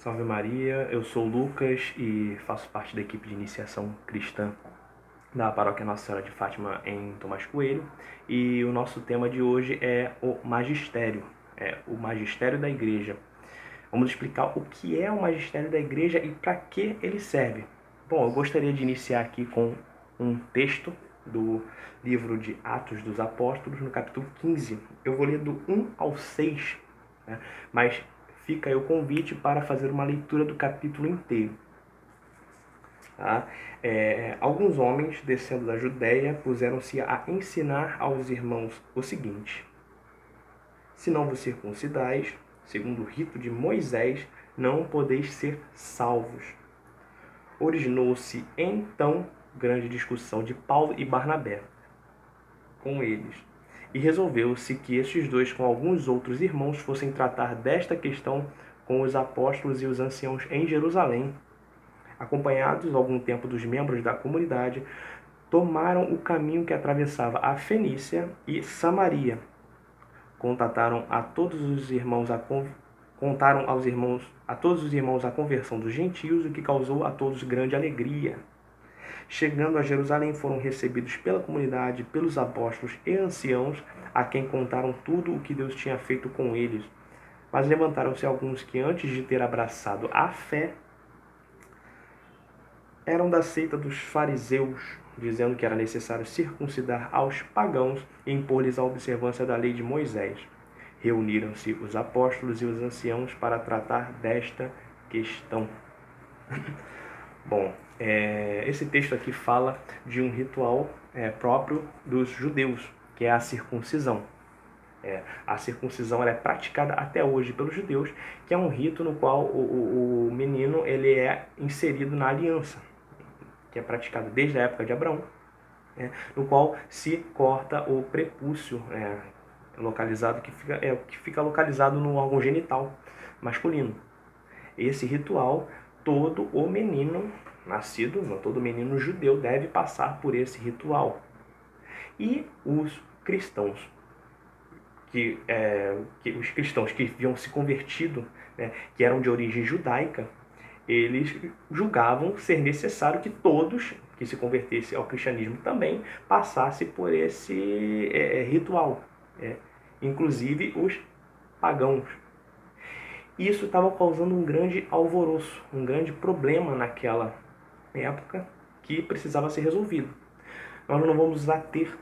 Salve Maria, eu sou o Lucas e faço parte da equipe de iniciação cristã da Paróquia Nossa Senhora de Fátima em Tomás Coelho, e o nosso tema de hoje é o magistério, o magistério da igreja. Vamos explicar o que é o magistério da igreja e para que ele serve. Bom, eu gostaria de iniciar aqui com um texto do livro de Atos dos Apóstolos, no capítulo 15. Eu vou ler do 1 ao 6, né? Mas fica aí o convite para fazer uma leitura do capítulo inteiro. Tá? Alguns homens, descendo da Judéia, puseram-se a ensinar aos irmãos o seguinte: se não vos circuncidais, segundo o rito de Moisés, não podeis ser salvos. Originou-se então grande discussão de Paulo e Barnabé com eles, e resolveu-se que estes dois, com alguns outros irmãos, fossem tratar desta questão com os apóstolos e os anciãos em Jerusalém. Acompanhados algum tempo dos membros da comunidade, tomaram o caminho que atravessava a Fenícia e Samaria. Contaram a todos os irmãos a conversão dos gentios, o que causou a todos grande alegria. Chegando a Jerusalém, foram recebidos pela comunidade, pelos apóstolos e anciãos, a quem contaram tudo o que Deus tinha feito com eles. Mas levantaram-se alguns que, antes de ter abraçado a fé, eram da seita dos fariseus, dizendo que era necessário circuncidar aos pagãos e impor-lhes a observância da lei de Moisés. Reuniram-se os apóstolos e os anciãos para tratar desta questão. Bom, esse texto aqui fala de um ritual próprio dos judeus, que é a circuncisão. A circuncisão ela é praticada até hoje pelos judeus, que é um rito no qual o menino ele é inserido na aliança, que é praticado desde a época de Abraão, no qual se corta o prepúcio, localizado, que fica localizado no órgão genital masculino. Esse ritual, todo o menino nascido, todo menino judeu deve passar por esse ritual. E os cristãos, os cristãos que haviam se convertido, que eram de origem judaica, eles julgavam ser necessário que todos que se convertessem ao cristianismo também passassem por esse ritual, inclusive os pagãos. Isso estava causando um grande alvoroço, um grande problema naquela época que precisava ser resolvido. Nós não vamos nos ater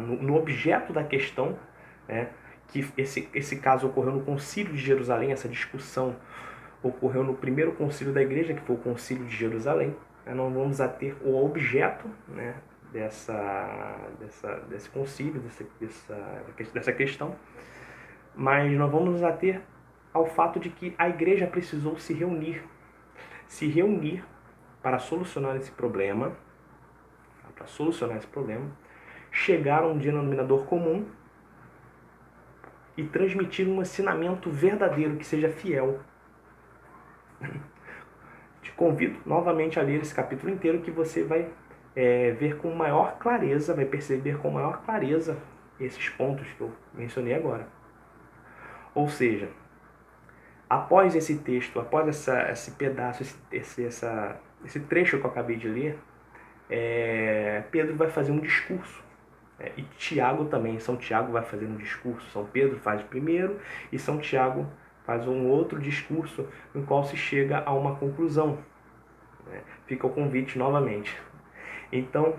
no objeto da questão, que esse caso ocorreu no Concílio de Jerusalém, essa discussão ocorreu no primeiro concílio da igreja, que foi o Concílio de Jerusalém. Não vamos ater o objeto desse concílio, dessa questão, mas nós vamos nos ater ao fato de que a igreja precisou se reunir para solucionar esse problema, chegar a um denominador comum e transmitir um ensinamento verdadeiro que seja fiel. Te convido novamente a ler esse capítulo inteiro, que você vai ver com maior clareza, vai perceber com maior clareza esses pontos que eu mencionei agora. Ou seja, após esse texto, após esse pedaço, esse trecho que eu acabei de ler, Pedro vai fazer um discurso. E Tiago também. São Tiago vai fazer um discurso. São Pedro faz primeiro e São Tiago faz um outro discurso, no qual se chega a uma conclusão. Fica o convite novamente. Então,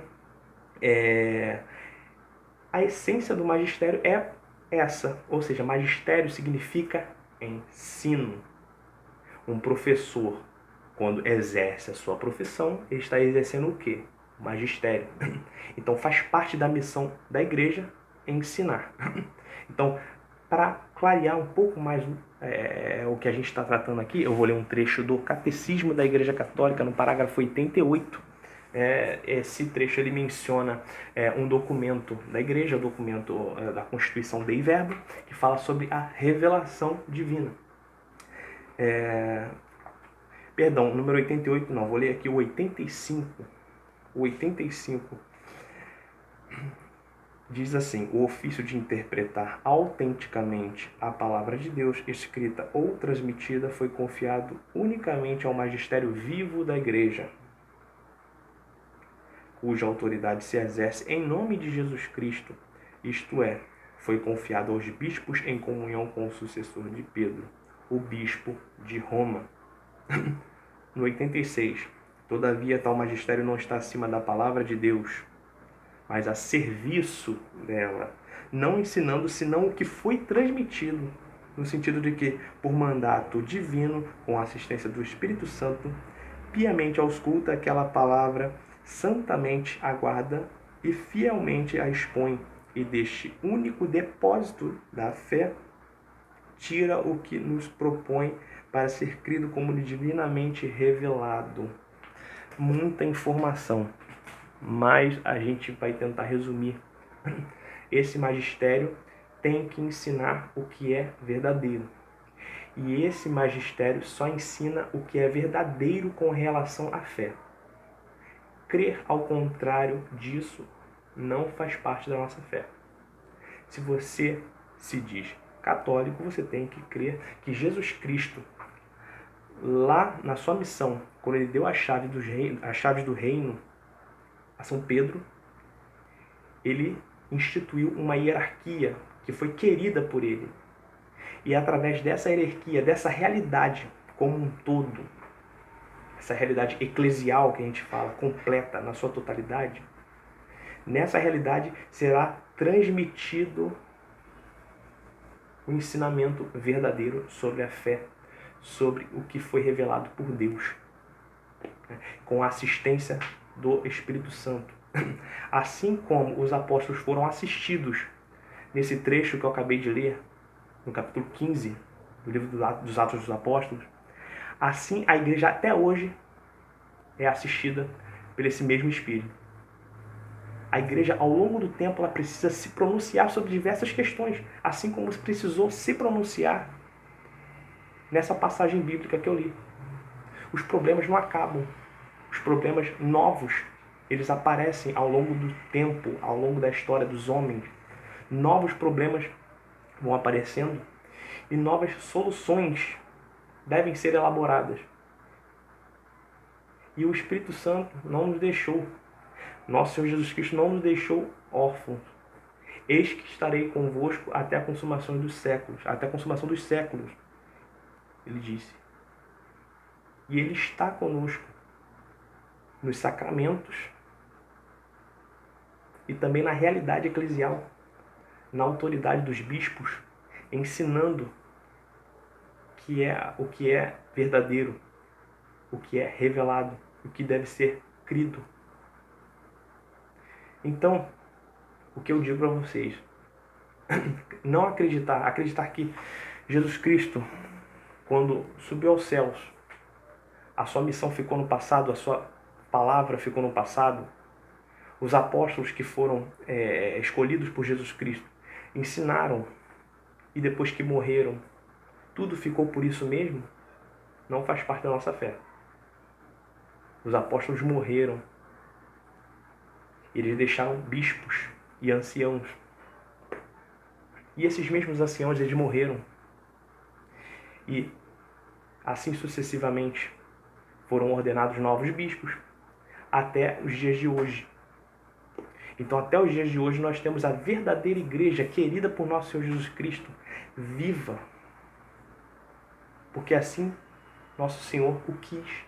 a essência do magistério é essa, ou seja, magistério significa ensino. Um professor, quando exerce a sua profissão, ele está exercendo o quê? O magistério. Então faz parte da missão da igreja ensinar. Então, para clarear um pouco mais o que a gente está tratando aqui, eu vou ler um trecho do Catecismo da Igreja Católica, no parágrafo 88. Esse trecho ele menciona um documento da igreja, o documento da Constituição Dei Verbum, que fala sobre a revelação divina. Perdão, número 88 não, vou ler aqui o 85. O 85 Diz assim: o ofício de interpretar autenticamente a palavra de Deus, escrita ou transmitida, foi confiado unicamente ao magistério vivo da Igreja, cuja autoridade se exerce em nome de Jesus Cristo, isto é, foi confiado aos bispos em comunhão com o sucessor de Pedro, o bispo de Roma. No 86, todavia tal magistério não está acima da palavra de Deus, mas a serviço dela, não ensinando senão o que foi transmitido, no sentido de que, por mandato divino, com a assistência do Espírito Santo, piamente ausculta aquela palavra, santamente aguarda e fielmente a expõe, e deste único depósito da fé, tira o que nos propõe para ser crido como divinamente revelado. Muita informação, mas a gente vai tentar resumir. Esse magistério tem que ensinar o que é verdadeiro. E esse magistério só ensina o que é verdadeiro com relação à fé. Crer ao contrário disso não faz parte da nossa fé. Se você se diz católico, você tem que crer que Jesus Cristo, lá na sua missão, quando ele deu as chaves do reino a São Pedro, ele instituiu uma hierarquia que foi querida por ele. E através dessa hierarquia, dessa realidade como um todo, essa realidade eclesial que a gente fala, completa na sua totalidade, nessa realidade será transmitido o ensinamento verdadeiro sobre a fé, sobre o que foi revelado por Deus, com a assistência do Espírito Santo. Assim como os apóstolos foram assistidos nesse trecho que eu acabei de ler, no capítulo 15 do livro dos Atos dos Apóstolos, assim a igreja até hoje é assistida por esse mesmo Espírito. A igreja, ao longo do tempo, ela precisa se pronunciar sobre diversas questões, assim como precisou se pronunciar nessa passagem bíblica que eu li. Os problemas não acabam. Os problemas novos, eles aparecem ao longo do tempo, ao longo da história dos homens. Novos problemas vão aparecendo e novas soluções devem ser elaboradas. E o Espírito Santo não nos deixou. Nosso Senhor Jesus Cristo não nos deixou órfãos. Eis que estarei convosco até a consumação dos séculos. Até a consumação dos séculos, ele disse. E ele está conosco nos sacramentos e também na realidade eclesial, na autoridade dos bispos, ensinando o que é verdadeiro, o que é revelado, o que deve ser crido. Então, o que eu digo para vocês, não acreditar que Jesus Cristo, quando subiu aos céus, a sua missão ficou no passado, a sua palavra ficou no passado, os apóstolos que foram escolhidos por Jesus Cristo ensinaram e depois que morreram, tudo ficou por isso mesmo, não faz parte da nossa fé. Os apóstolos morreram. Eles deixaram bispos e anciãos. E esses mesmos anciãos, eles morreram. E assim sucessivamente foram ordenados novos bispos até os dias de hoje. Então, até os dias de hoje, nós temos a verdadeira igreja querida por nosso Senhor Jesus Cristo, viva. Porque assim nosso Senhor o quis.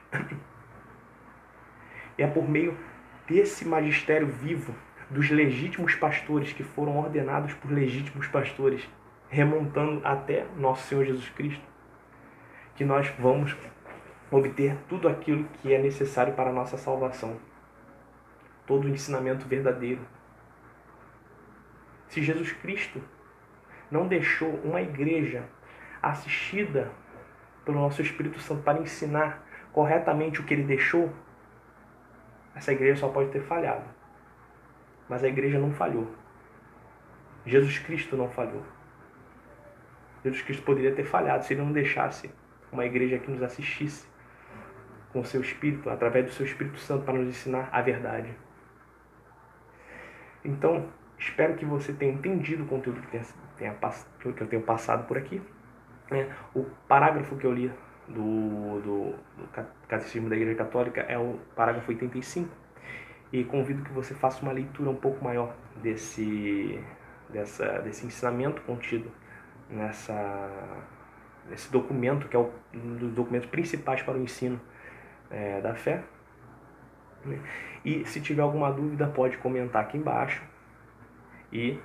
É por meio desse magistério vivo, dos legítimos pastores que foram ordenados por legítimos pastores, remontando até nosso Senhor Jesus Cristo, que nós vamos obter tudo aquilo que é necessário para a nossa salvação. Todo o ensinamento verdadeiro. Se Jesus Cristo não deixou uma igreja assistida pelo nosso Espírito Santo para ensinar corretamente o que ele deixou, essa igreja só pode ter falhado. Mas a igreja não falhou. Jesus Cristo não falhou. Jesus Cristo poderia ter falhado se ele não deixasse uma igreja que nos assistisse com o seu Espírito, através do seu Espírito Santo, para nos ensinar a verdade. Então, Espero que você tenha entendido o conteúdo que eu tenho passado por aqui. O parágrafo que eu li do Catecismo da Igreja Católica é o parágrafo 85, e convido que você faça uma leitura um pouco maior desse ensinamento contido nesse documento, que é um dos documentos principais para o ensino da fé. E se tiver alguma dúvida, pode comentar aqui embaixo, e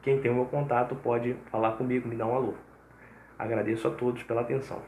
quem tem o meu contato pode falar comigo, me dar um alô. Agradeço a todos pela atenção.